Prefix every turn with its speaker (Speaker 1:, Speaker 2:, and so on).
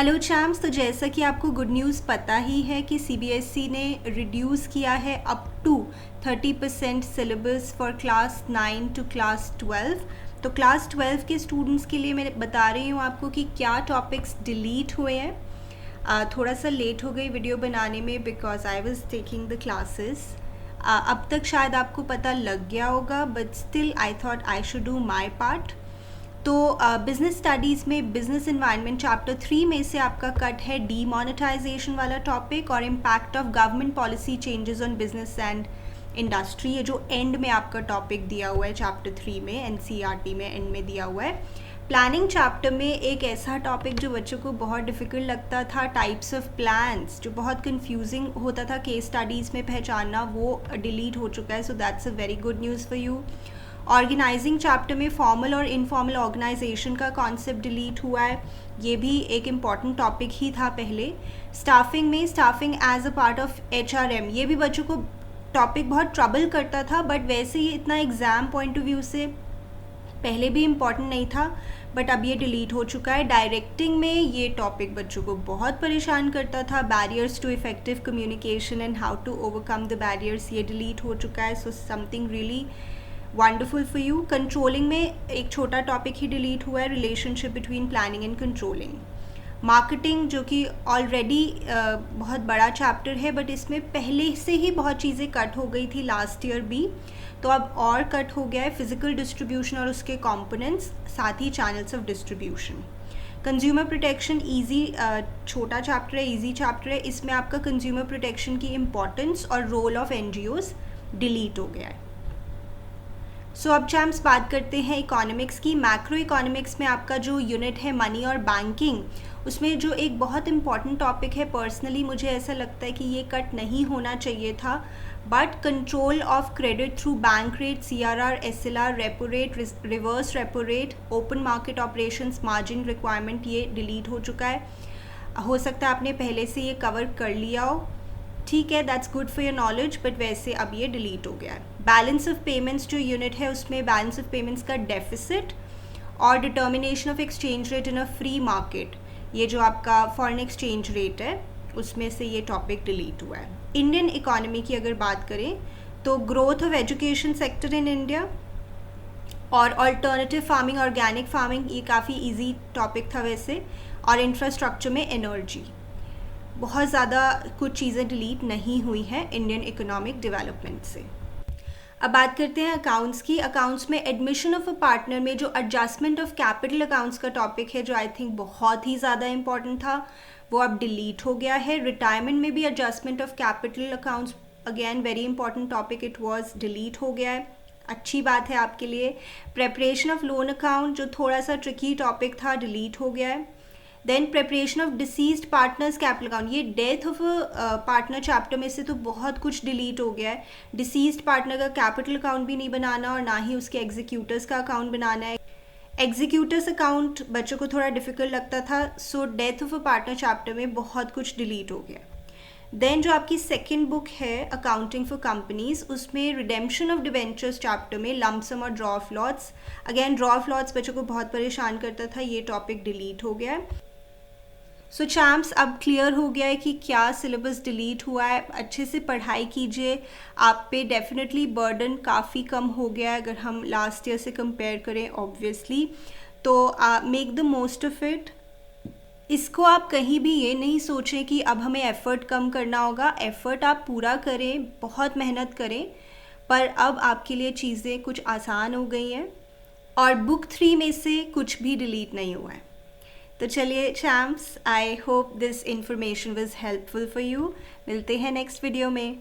Speaker 1: Hello champs. तो जैसा कि आपको गुड न्यूज़ पता ही है कि सीबीएसई ने रिड्यूस किया है up to 30% syllabus for class 9 to class 12। तो क्लास 12 के स्टूडेंट्स के लिए मैं बता रही हूँ आपको कि क्या टॉपिक्स डिलीट हुए हैं। थोड़ा सा लेट हो गई वीडियो बनाने में because I was taking the classes. अब तक शायद आपको पता लग गया होगा, but still I thought I should do my part. तो बिज़नेस स्टडीज़ में बिज़नेस इन्वायरमेंट चैप्टर 3 में से आपका कट है डीमोनेटाइजेशन वाला टॉपिक और impact of government policy changes on business and industry. ये जो एंड में आपका टॉपिक दिया हुआ है चैप्टर 3 में, एनसीईआरटी में एंड में दिया हुआ है। प्लानिंग चैप्टर में एक ऐसा टॉपिक जो बच्चों को बहुत डिफ़िकल्ट लगता था, टाइप्स ऑफ प्लान्स, जो बहुत कंफ्यूजिंग होता था केस स्टडीज़ में पहचानना, वो डिलीट हो चुका है। So that's a very good news for you. Organising chapter में फॉर्मल और इनफॉर्मल ऑर्गेनाइजेशन का कॉन्सेप्ट डिलीट हुआ है। ये भी एक इम्पॉर्टेंट टॉपिक ही था पहले। स्टाफिंग में staffing as a part of HRM, ये भी बच्चों को टॉपिक बहुत ट्रबल करता था, बट वैसे ही इतना एग्ज़ाम पॉइंट ऑफ व्यू से पहले भी इम्पॉर्टेंट नहीं था, बट अब ये डिलीट हो चुका है। डायरेक्टिंग में ये टॉपिक बच्चों को बहुत परेशान करता था, barriers to effective communication and how to overcome the barriers, ये डिलीट हो चुका है। So something really wonderful for you. Controlling में एक छोटा टॉपिक ही डिलीट हुआ है, relationship between planning and controlling. Marketing जो कि ऑलरेडी बहुत बड़ा चैप्टर है, बट इसमें पहले से ही बहुत चीज़ें कट हो गई थी लास्ट ईयर भी, तो अब और कट हो गया है। फिजिकल डिस्ट्रीब्यूशन और उसके कंपोनेंट्स, साथ ही channels of distribution. Consumer protection easy छोटा चैप्टर है, ईजी चैप्टर है। इसमें आपका कंज्यूमर प्रोटेक्शन की इम्पोर्टेंस और रोल ऑफ एनजीओज डिलीट हो गया है। सो अब चैम्प्स बात करते हैं इकोनॉमिक्स की। मैक्रो इकोनॉमिक्स में आपका जो यूनिट है मनी और बैंकिंग, उसमें जो एक बहुत इंपॉर्टेंट टॉपिक है, पर्सनली मुझे ऐसा लगता है कि ये कट नहीं होना चाहिए था, but control of credit through bank rate, CRR, SLR, repo rate, reverse repo rate, open market operations, margin requirement, ये डिलीट हो चुका है। हो सकता है आपने पहले से ये कवर कर लिया हो, ठीक है, that's good for your knowledge, but वैसे अब ये डिलीट हो गया है। बैलेंस ऑफ पेमेंट्स जो यूनिट है, उसमें बैलेंस ऑफ पेमेंट्स का डेफिसिट और determination of exchange rate in a free market, ये जो आपका फॉरेन एक्सचेंज रेट है, उसमें से ये टॉपिक डिलीट हुआ है। इंडियन इकोनॉमी की अगर बात करें तो growth of education sector in India और अल्टरनेटिव फार्मिंग, ऑर्गेनिक फार्मिंग, ये काफ़ी ईजी टॉपिक था वैसे, और इंफ्रास्ट्रक्चर में एनर्जी। बहुत ज़्यादा कुछ चीज़ें डिलीट नहीं हुई हैं इंडियन इकोनॉमिक डेवलपमेंट से। अब बात करते हैं अकाउंट्स की। अकाउंट्स में एडमिशन ऑफ अ पार्टनर में जो एडजस्टमेंट ऑफ कैपिटल अकाउंट्स का टॉपिक है, जो आई थिंक बहुत ही ज़्यादा इंपॉर्टेंट था, वो अब डिलीट हो गया है। रिटायरमेंट में भी adjustment of capital accounts, again very important topic, it was delete हो गया है, अच्छी बात है आपके लिए। प्रेपरेशन ऑफ लोन अकाउंट जो थोड़ा सा ट्रिकी टॉपिक था, डिलीट हो गया है। Then preparation of deceased partners capital account, ये डेथ ऑफ पार्टनर चैप्टर में से तो बहुत कुछ डिलीट हो गया है। डिसीज्ड पार्टनर का कैपिटल अकाउंट भी नहीं बनाना और ना ही उसके एग्जीक्यूटर्स का अकाउंट बनाना है। एग्जीक्यूटर्स अकाउंट बच्चों को थोड़ा डिफिकल्ट लगता था, so death of a partner chapter में बहुत कुछ डिलीट हो गया। देन जो आपकी सेकेंड बुक है अकाउंटिंग फॉर कंपनीज, उसमें रिडेम्पशन ऑफ डिवेंचर्स चैप्टर में लमसम और draw of lots, again draw of lots बच्चों को बहुत परेशान करता था, ये टॉपिक डिलीट हो गया है। सो चैम्प्स अब क्लियर हो गया है कि क्या सिलेबस डिलीट हुआ है। अच्छे से पढ़ाई कीजिए, आप पे डेफिनेटली बर्डन काफ़ी कम हो गया है अगर हम लास्ट ईयर से कंपेयर करें ऑब्वियसली, तो make the most of it. इसको आप कहीं भी ये नहीं सोचें कि अब हमें एफ़र्ट कम करना होगा, एफ़र्ट आप पूरा करें, बहुत मेहनत करें, पर अब आपके लिए चीज़ें कुछ आसान हो गई हैं और बुक 3 में से कुछ भी डिलीट नहीं हुआ है। तो चलिए champs, I hope this information was helpful for you. मिलते हैं नेक्स्ट वीडियो में।